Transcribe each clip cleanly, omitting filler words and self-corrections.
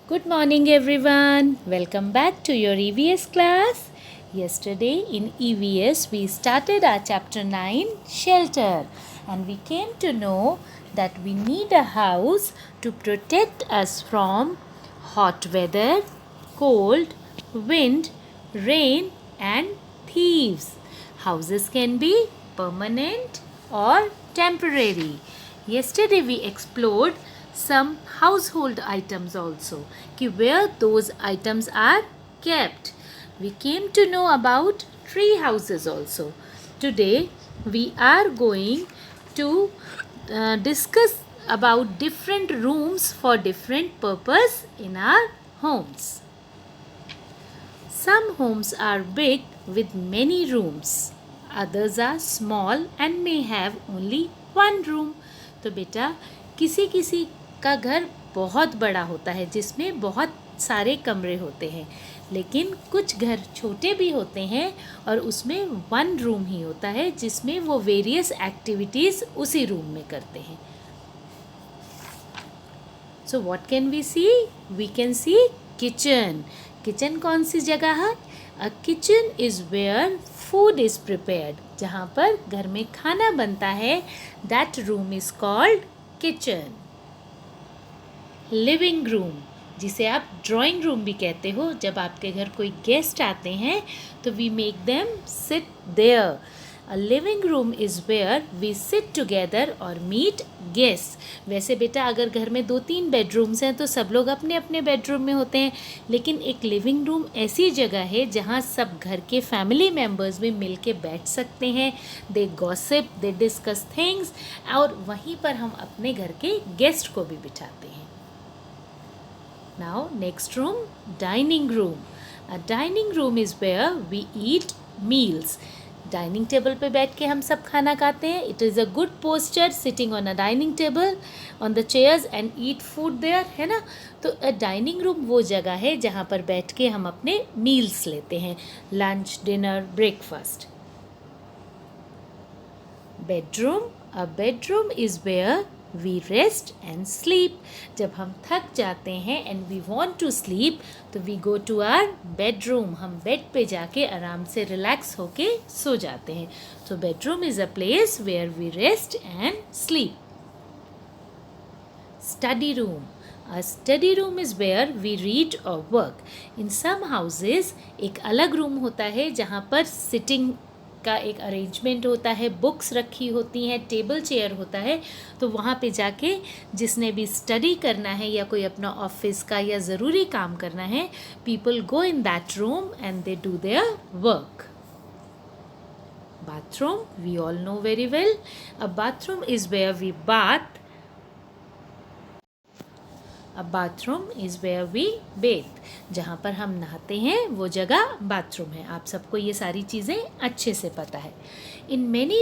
Good morning, everyone. Welcome back to your EVS class. Yesterday in EVS, we started our chapter 9 shelter, and we came to know that we need a house to protect us from hot weather, cold, wind, rain, and thieves. Houses can be permanent or temporary. Yesterday we explored some household items also, कि where those items are kept. We came to know about tree houses also. Today we are going to discuss about different rooms for different purpose in our homes. Some homes are big with many rooms. Others are small and may have only one room. तो बेटा किसी किसी का घर बहुत बड़ा होता है जिसमें बहुत सारे कमरे होते हैं, लेकिन कुछ घर छोटे भी होते हैं और उसमें वन रूम ही होता है जिसमें वो वेरियस एक्टिविटीज़ उसी रूम में करते हैं. So what can we see? We can see kitchen. Kitchen कौन सी जगह है? A kitchen is where food is prepared. जहाँ पर घर में खाना बनता है, that room is called kitchen. Living room, जिसे आप ड्राइंग रूम भी कहते हो, जब आपके घर कोई गेस्ट आते हैं तो we make them sit there. A living room is where we sit together और मीट गेस्ट. वैसे बेटा अगर घर में 2-3 बेडरूम्स हैं तो सब लोग अपने अपने बेडरूम में होते हैं, लेकिन एक लिविंग रूम ऐसी जगह है जहाँ सब घर के फैमिली मेम्बर्स भी मिल के बैठ सकते हैं. दे गॉसिप, दे डिस्कस थिंग्स, और वहीं पर हम अपने घर के गेस्ट को भी बिठाते हैं. Now next room, dining room. A dining room is where we eat meals. Dining table पे बैठ के हम सब खाना खाते हैं. It is a good posture sitting on a dining table on the chairs and eat food there, है ना. तो डाइनिंग रूम वो जगह है जहाँ पर बैठ के हम अपने मील्स लेते हैं, lunch, dinner, breakfast. Bedroom. A bedroom is where we rest and sleep. जब हम थक जाते हैं and we want to sleep तो we go to our bedroom. हम बेड पे जाके आराम से रिलैक्स होके सो जाते हैं. तो bedroom is a place where we rest and sleep. Study room. A study room is where we read or work. In some houses एक अलग रूम होता है जहाँ पर सिटिंग का एक अरेंजमेंट होता है, बुक्स रखी होती हैं, टेबल चेयर होता है. तो वहाँ पे जाके जिसने भी स्टडी करना है या कोई अपना ऑफिस का या ज़रूरी काम करना है, people go in that room and they do their work. Bathroom, we all know very well. A bathroom is where we bath. A bathroom is where we bathe. जहाँ पर हम नहाते हैं वो जगह बाथरूम है. आप सबको ये सारी चीज़ें अच्छे से पता है. In many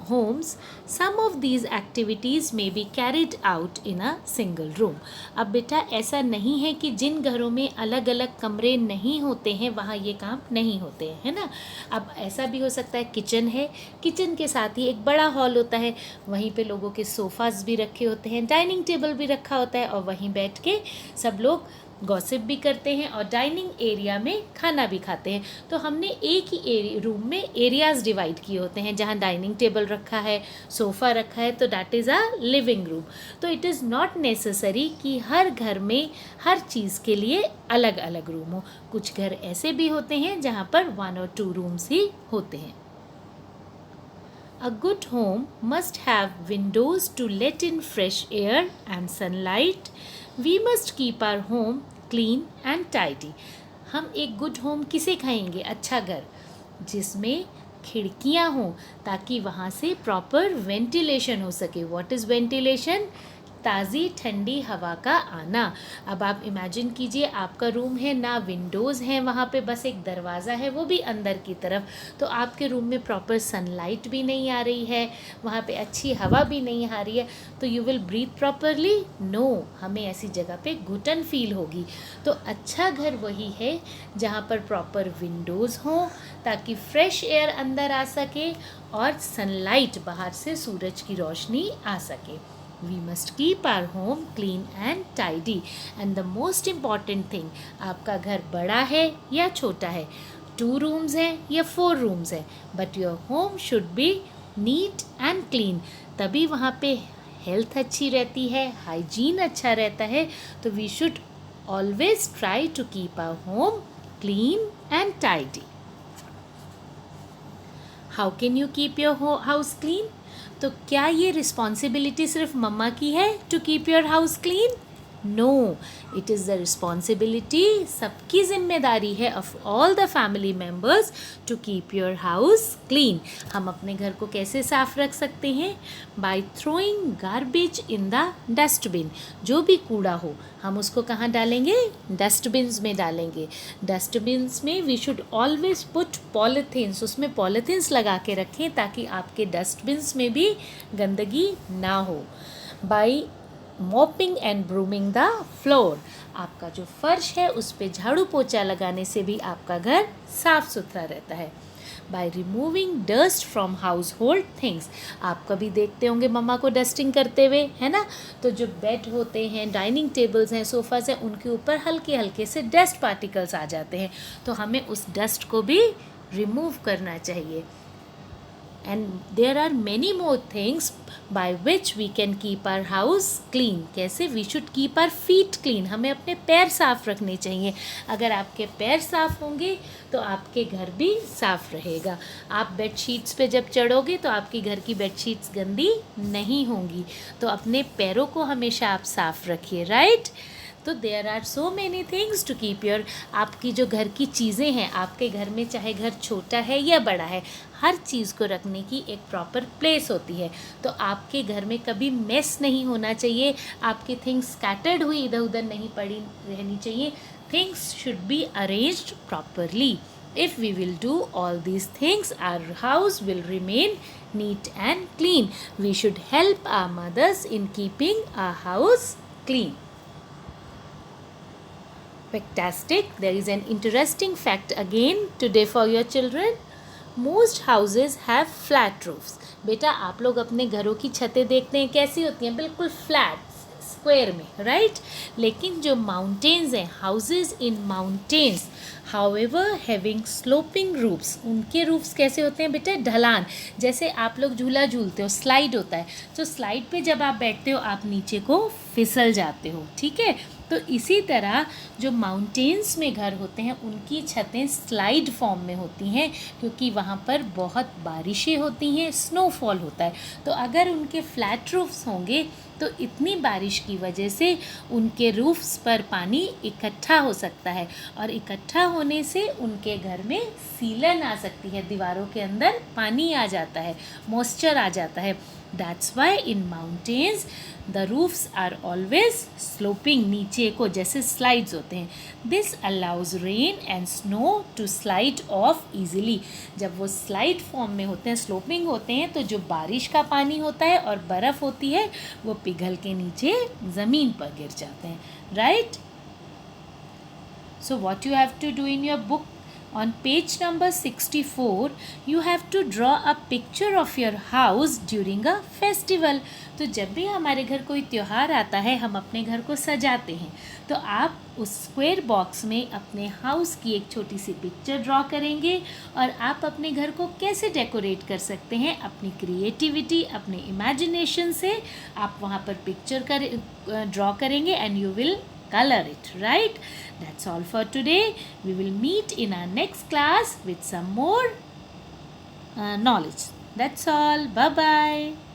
homes, some of these activities may be carried out in a single room. अब बेटा ऐसा नहीं है कि जिन घरों में अलग अलग कमरे नहीं होते हैं वहाँ ये काम नहीं होते हैं, है ना. अब ऐसा भी हो सकता है किचन है, किचन के साथ ही एक बड़ा हॉल होता है, वहीं पे लोगों के सोफ़ाज भी रखे होते हैं, डाइनिंग टेबल भी रखा होता है और वहीं बैठ के सब लोग गॉसिप भी करते हैं और डाइनिंग एरिया में खाना भी खाते हैं. तो हमने एक ही रूम में एरियाज़ डिवाइड किए होते हैं जहाँ डाइनिंग टेबल रखा है, सोफ़ा रखा है, तो that is a living room. तो इट इज़ नॉट नेसेसरी कि हर घर में हर चीज़ के लिए अलग अलग रूम हो. कुछ घर ऐसे भी होते हैं जहाँ पर 1 और 2 रूम्स ही होते हैं. A good home must have windows to let in fresh air and sunlight. We must keep our home clean and tidy. हम एक गुड होम किसे कहेंगे? अच्छा घर जिसमें खिड़कियाँ हों ताकि वहाँ से प्रॉपर वेंटिलेशन हो सके. What is ventilation? ताज़ी ठंडी हवा का आना. अब आप इमेजिन कीजिए आपका रूम है, ना विंडोज़ हैं वहाँ पे, बस एक दरवाज़ा है, वो भी अंदर की तरफ. तो आपके रूम में प्रॉपर सनलाइट भी नहीं आ रही है, वहाँ पे अच्छी हवा भी नहीं आ रही है, तो you will breathe properly? No, हमें ऐसी जगह पे घुटन फील होगी. तो अच्छा घर वही है जहाँ पर प्रॉपर विंडोज़ हों ताकि फ्रेश एयर अंदर आ सके और सनलाइट बाहर से सूरज की रोशनी आ सके. We must keep our home clean and tidy. And the most important thing, आपका घर बड़ा है या छोटा है, 2 रूम्स हैं या 4 रूम्स हैं, but your home should be neat and clean. तभी वहाँ पे हेल्थ अच्छी रहती है, हाइजीन अच्छा रहता है। तो we should always try to keep our home clean and tidy. How can you keep your house clean? तो क्या ये रिस्पॉन्सिबिलिटी सिर्फ मम्मा की है to keep your house clean? No, it is the responsibility, सबकी जिम्मेदारी है of all the family members to keep your house clean. हम अपने घर को कैसे साफ रख सकते हैं? By throwing garbage in the dustbin. जो भी कूड़ा हो हम उसको कहाँ डालेंगे? डस्टबिन्स में डालेंगे। डस्टबिन्स में we should always put polythenes, उसमें पॉलीथीन्स लगा के रखें ताकि आपके डस्टबिन्स में भी गंदगी ना हो। By mopping and brooming the floor, आपका जो फर्श है उस पे झाड़ू पोछा लगाने से भी आपका घर साफ सुथरा रहता है। By removing dust from house hold things, आप कभी देखते होंगे मम्मा को डस्टिंग करते हुए, है ना? तो जो बेड होते हैं, डाइनिंग टेबल्स हैं, सोफ़ाज हैं, उनके ऊपर हल्के हल्के से डस्ट पार्टिकल्स आ जाते हैं, तो हमें उस डस्ट को भी रिमूव करना चाहिए। And there are many more things by which we can keep our house clean. कैसे? We should keep our feet clean. हमें अपने पैर साफ रखने चाहिए। अगर आपके पैर साफ होंगे तो आपके घर भी साफ रहेगा। आप बेडशीट्स पे जब चढ़ोगे तो आपके घर की बेडशीट्स गंदी नहीं होंगी। तो अपने पैरों को हमेशा आप साफ रखिए, राइट? तो there are so many things to keep your, आपकी जो घर की चीज़ें हैं, आपके घर में चाहे घर छोटा है या बड़ा है, हर चीज़ को रखने की एक प्रॉपर प्लेस होती है। तो आपके घर में कभी मेस नहीं होना चाहिए, आपकी थिंग्स स्कैटर्ड हुई इधर उधर नहीं पड़ी रहनी चाहिए। Things should be arranged properly. If we will do all these things, our house will remain neat and clean. We should help our mothers in keeping our house clean. Fantastic. There is an interesting fact again today for your children. Most houses have flat roofs. बेटा आप लोग अपने घरों की छतें देखते हैं कैसी होती हैं? बिल्कुल फ्लैट, स्क्वायर में, राइट? लेकिन जो माउंटेन्स हैं, houses in mountains, however having sloping roofs, उनके रूफ्स कैसे होते हैं बेटा? ढलान। जैसे आप लोग झूला झूलते हो, स्लाइड होता है, तो स्लाइड पे जब आप बैठते हो आप नीचे को फिसल जाते हो, ठीक है? तो इसी तरह जो माउंटेन्स में घर होते हैं उनकी छतें स्लाइड फॉर्म में होती हैं, क्योंकि वहाँ पर बहुत बारिशें होती हैं, स्नोफॉल होता है। तो अगर उनके फ्लैट रूफ्स होंगे तो इतनी बारिश की वजह से उनके रूफ्स पर पानी इकट्ठा हो सकता है, और इकट्ठा होने से उनके घर में सीलन आ सकती है, दीवारों के अंदर पानी आ जाता है, मॉइस्चर आ जाता है। That's why in mountains the roofs are always sloping, नीचे को जैसे स्लाइड्स होते हैं। This allows rain and snow to slide off easily. जब वो स्लाइड फॉर्म में होते हैं, स्लोपिंग होते हैं, तो जो बारिश का पानी होता है और बर्फ़ होती है वो पिघल के नीचे ज़मीन पर गिर जाते हैं, right? So what you have to do in your book, on page number 64, you have to draw a picture of your house during a festival. तो जब भी हमारे घर कोई त्यौहार आता है, हम अपने घर को सजाते हैं, तो आप उस स्क्वायर बॉक्स में अपने हाउस की एक छोटी सी पिक्चर ड्रॉ करेंगे, और आप अपने घर को कैसे डेकोरेट कर सकते हैं, अपनी क्रिएटिविटी, अपने इमेजिनेशन से आप वहाँ पर पिक्चर ड्रॉ करेंगे, and you will color it, right? That's all for today. We will meet in our next class with some more knowledge. That's all. Bye bye.